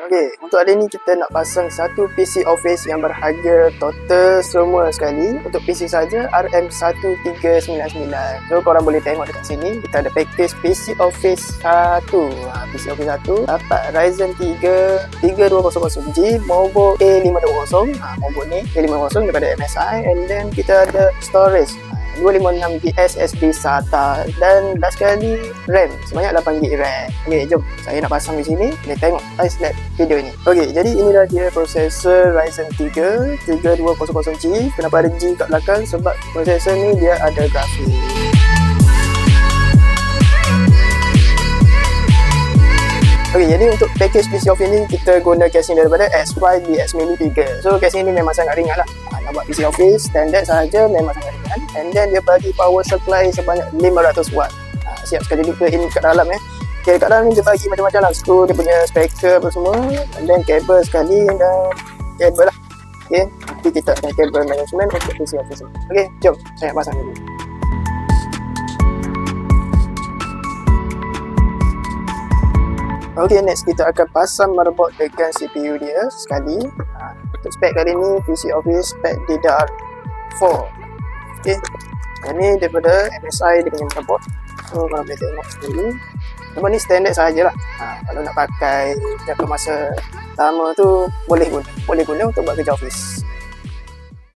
Okey, untuk hari ni kita nak pasang satu PC Office yang berharga total semua sekali. Untuk PC saja RM1399. So korang boleh tengok dekat sini, kita ada package PC Office 1. PC Office 1 dapat Ryzen 3 3200G Movo A520. Movo ni A520 daripada MSI, and then kita ada storage 256GB SSD SATA, dan last sekali RAM sebanyak 8GB RAM. Okey, jom saya nak pasang di sini. Kita tengok lihat video ni. Okey, jadi inilah dia prosesor Ryzen 3 3200G. Kenapa ada G kat belakang? Sebab prosesor ni dia ada grafik. Okey, jadi untuk package PC Office ni kita guna casing daripada S5 BX Mini 3. So casing ni memang sangat ringan lah. Nak buat PC Office standard sahaja memang sangat ringan. And then dia bagi power supply sebanyak 500 watt. Siap sekali lupa in kat dalam Okay, kat dalam ni dia bagi macam-macam lah. Screw dia punya speaker apa semua. And then kabel sekali dan kabel lah. Okay, nanti kita ada kabel management untuk PC Office ni. Okay, jom saya pasang dulu. Ok, next kita akan pasang motherboard dengan CPU dia sekali. Untuk spek kali ni PC Office spek DDR4. Ok, yang ni daripada MSI dia punya motherboard. So korang boleh tengok dulu. Cuma ni standard sahaja lah. Kalau nak pakai jangka masa lama tu boleh guna untuk buat kerja office.